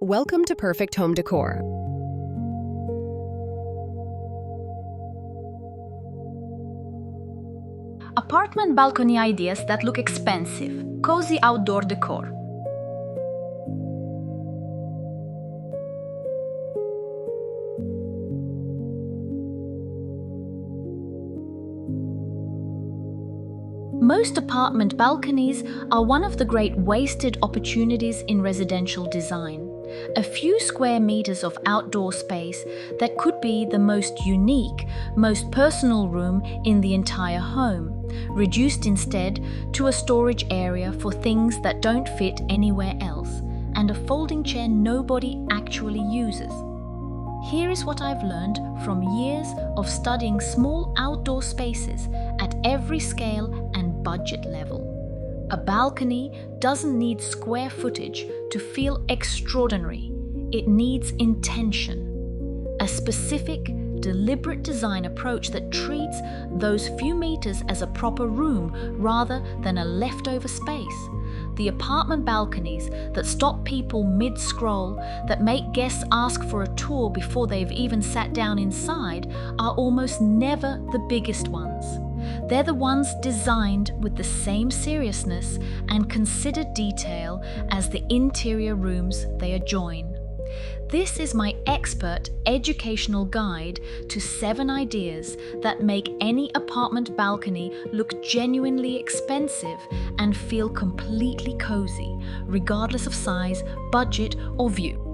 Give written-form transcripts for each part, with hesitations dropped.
Welcome to Perfect Home Decor. Apartment balcony ideas that look expensive. Cozy outdoor decor. Most apartment balconies are one of the great wasted opportunities in residential design. A few square meters of outdoor space that could be the most unique, most personal room in the entire home, reduced instead to a storage area for things that don't fit anywhere else, and a folding chair nobody actually uses. Here is what I've learned from years of studying small outdoor spaces at every scale and budget level. A balcony doesn't need square footage to feel extraordinary. It needs intention. A specific, deliberate design approach that treats those few meters as a proper room rather than a leftover space. The apartment balconies that stop people mid-scroll, that make guests ask for a tour before they've even sat down inside, are almost never the biggest ones. They're the ones designed with the same seriousness and considered detail as the interior rooms they adjoin. This is my expert educational guide to 7 ideas that make any apartment balcony look genuinely expensive and feel completely cozy, regardless of size, budget, or view.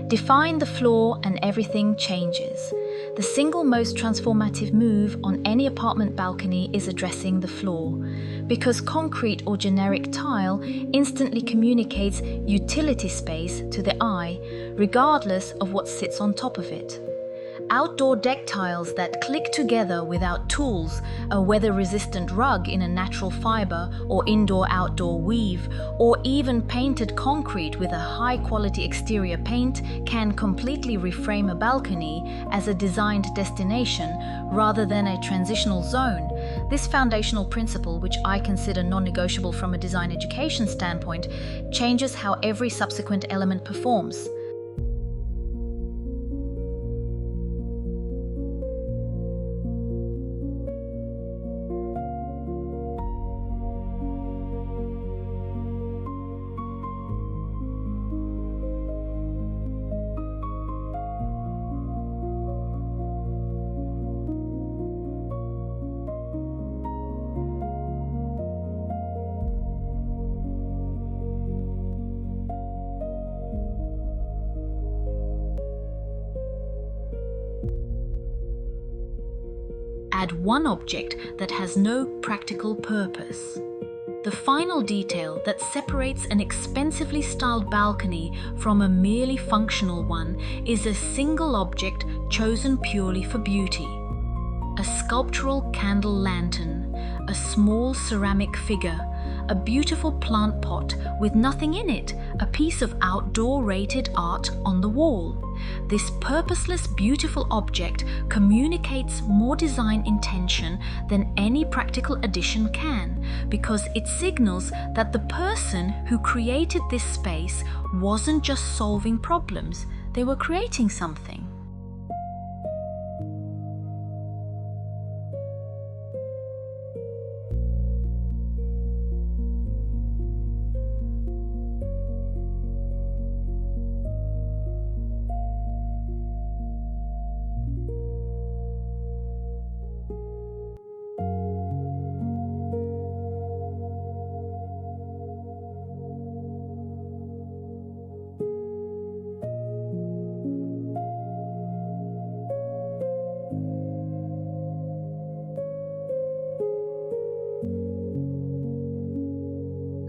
Define the floor and everything changes. The single most transformative move on any apartment balcony is addressing the floor, because concrete or generic tile instantly communicates utility space to the eye, regardless of what sits on top of it. Outdoor deck tiles that click together without tools, a weather-resistant rug in a natural fiber or indoor-outdoor weave, or even painted concrete with a high-quality exterior paint can completely reframe a balcony as a designed destination rather than a transitional zone. This foundational principle, which I consider non-negotiable from a design education standpoint, changes how every subsequent element performs. Add one object that has no practical purpose. The final detail that separates an expensively styled balcony from a merely functional one is a single object chosen purely for beauty. A sculptural candle lantern, a small ceramic figure, a beautiful plant pot with nothing in it, a piece of outdoor rated art on the wall. This purposeless, beautiful object communicates more design intention than any practical addition can, because it signals that the person who created this space wasn't just solving problems, they were creating something.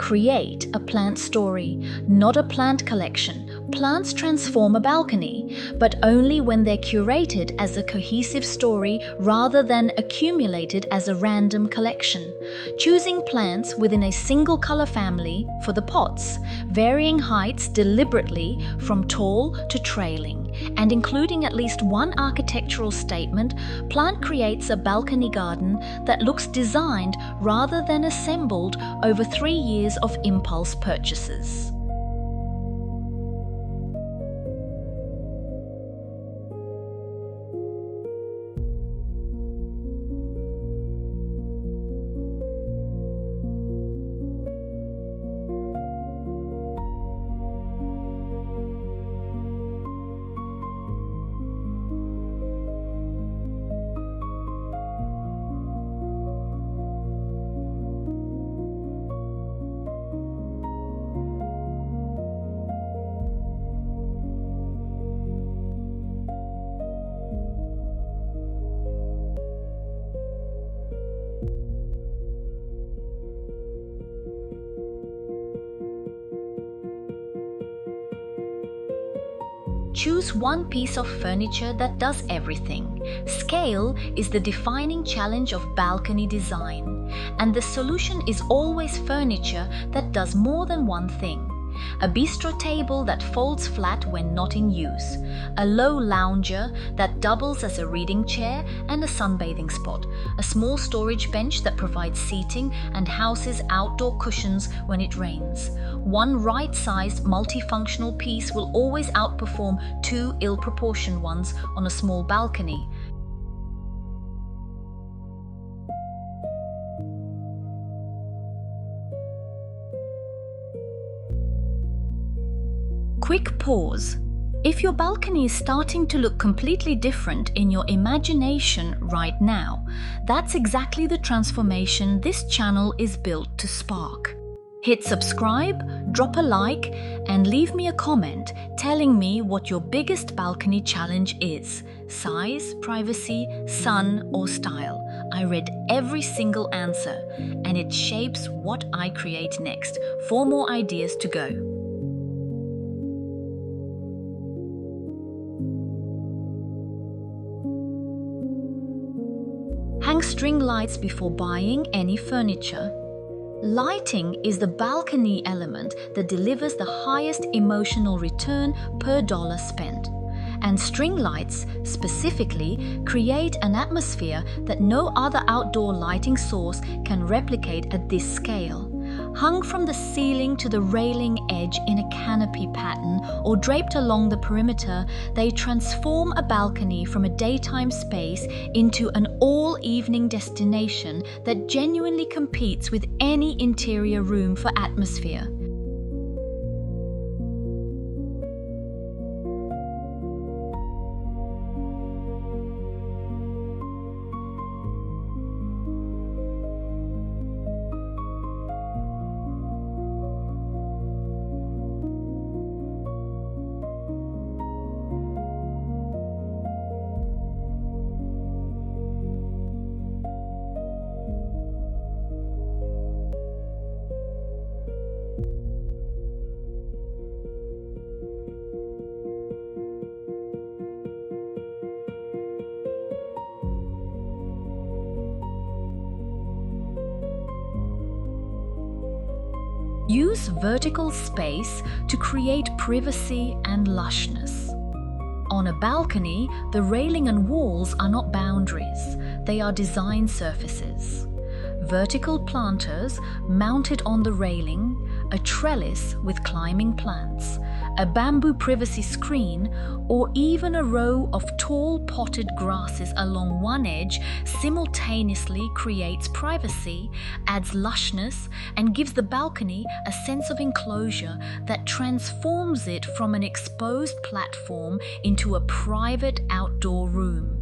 Create a plant story, not a plant collection. Plants transform a balcony, but only when they're curated as a cohesive story rather than accumulated as a random collection. Choosing plants within a single color family for the pots, varying heights deliberately from tall to trailing, and including at least one architectural statement, plant creates a balcony garden that looks designed rather than assembled over 3 years of impulse purchases. Choose one piece of furniture that does everything. Scale is the defining challenge of balcony design, and the solution is always furniture that does more than one thing. A bistro table that folds flat when not in use, a low lounger that doubles as a reading chair and a sunbathing spot, a small storage bench that provides seating and houses outdoor cushions when it rains. One right-sized multifunctional piece will always outperform 2 ill-proportioned ones on a small balcony. Quick pause. If your balcony is starting to look completely different in your imagination right now, that's exactly the transformation this channel is built to spark. Hit subscribe, drop a like, and leave me a comment telling me what your biggest balcony challenge is: size, privacy, sun, or style. I read every single answer, and it shapes what I create next. 4 more ideas to go. Hang string lights before buying any furniture. Lighting is the balcony element that delivers the highest emotional return per dollar spent. And string lights, specifically, create an atmosphere that no other outdoor lighting source can replicate at this scale. Hung from the ceiling to the railing edge in a canopy pattern or draped along the perimeter, they transform a balcony from a daytime space into an all-evening destination that genuinely competes with any interior room for atmosphere. Use vertical space to create privacy and lushness. On a balcony, the railing and walls are not boundaries, they are design surfaces. Vertical planters mounted on the railing, a trellis with climbing plants, a bamboo privacy screen, or even a row of tall potted grasses along one edge simultaneously creates privacy, adds lushness, and gives the balcony a sense of enclosure that transforms it from an exposed platform into a private outdoor room.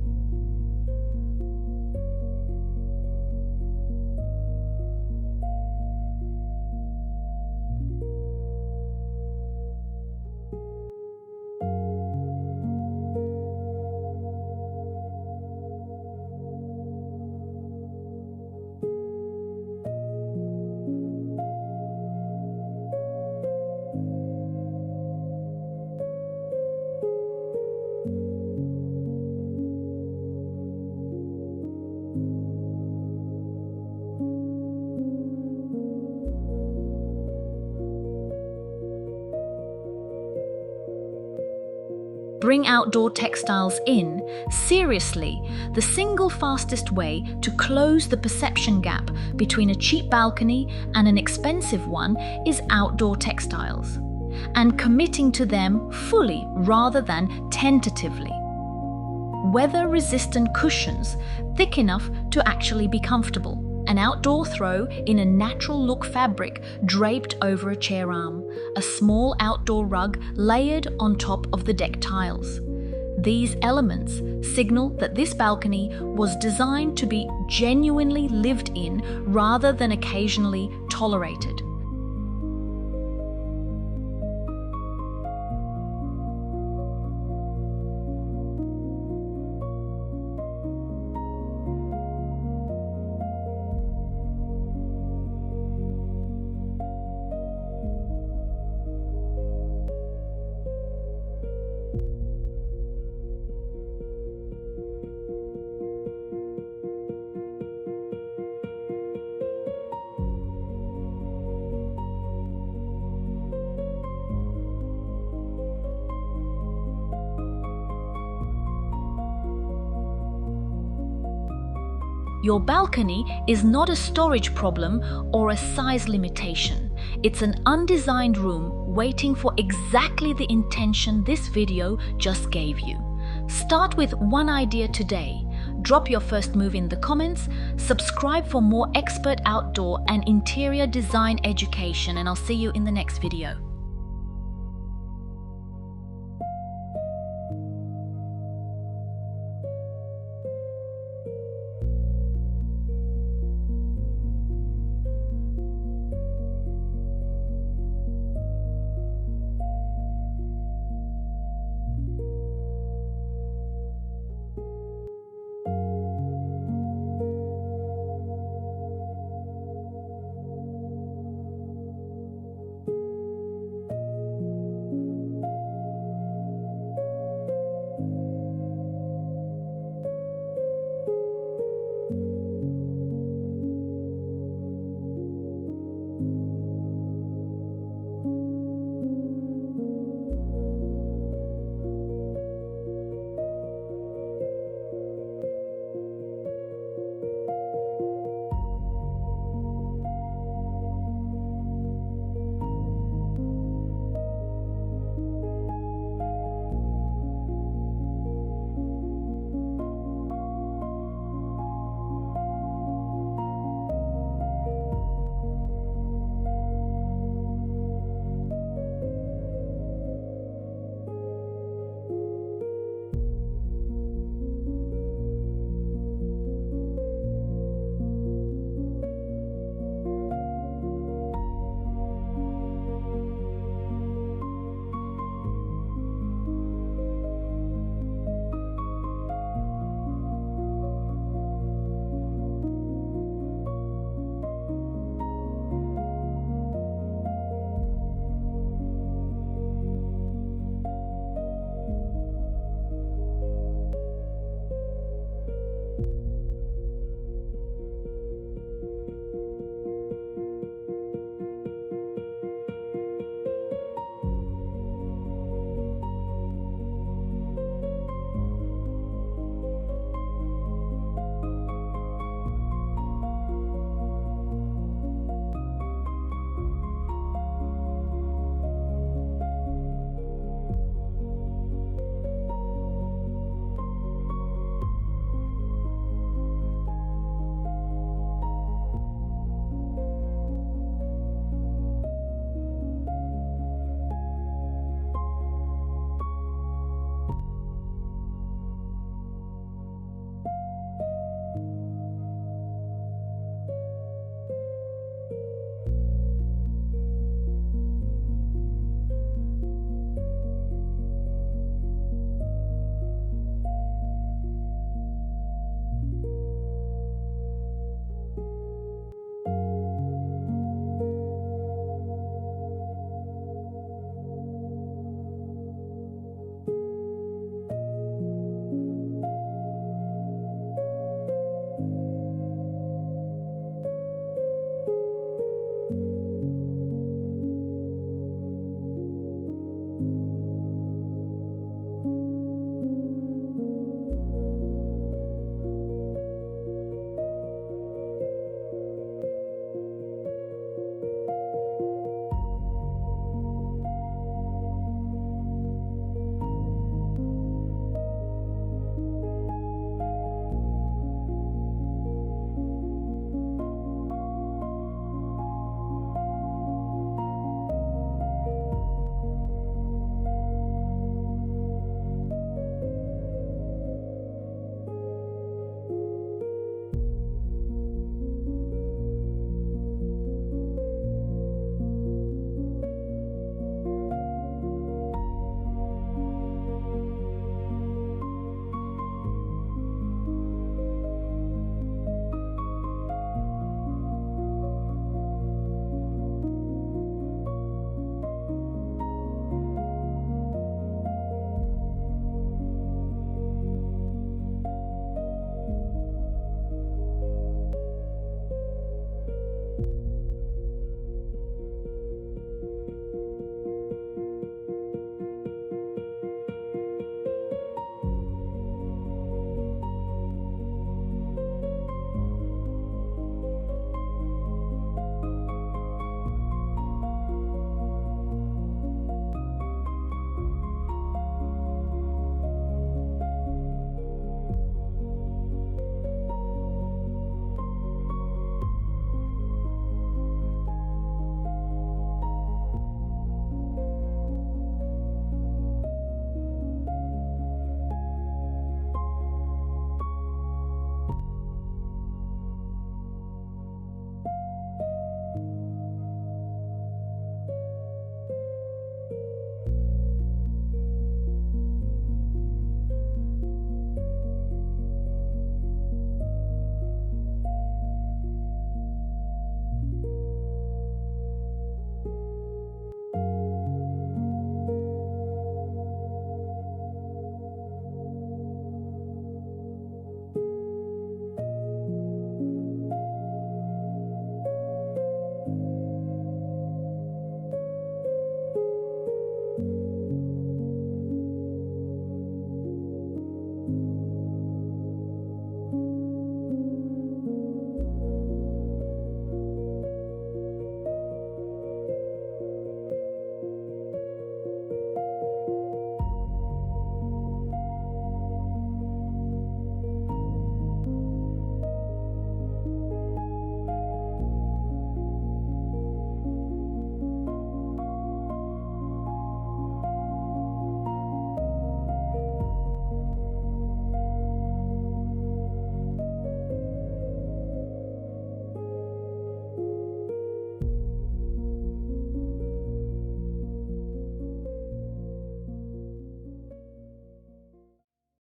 bring outdoor textiles in, seriously, the single fastest way to close the perception gap between a cheap balcony and an expensive one is outdoor textiles, and committing to them fully rather than tentatively. Weather-resistant cushions, thick enough to actually be comfortable. An outdoor throw in a natural-look fabric draped over a chair arm. A small outdoor rug layered on top of the deck tiles. These elements signal that this balcony was designed to be genuinely lived in rather than occasionally tolerated. Your balcony is not a storage problem or a size limitation. It's an undesigned room waiting for exactly the intention this video just gave you. Start with one idea today. Drop your first move in the comments, subscribe for more expert outdoor and interior design education, and I'll see you in the next video.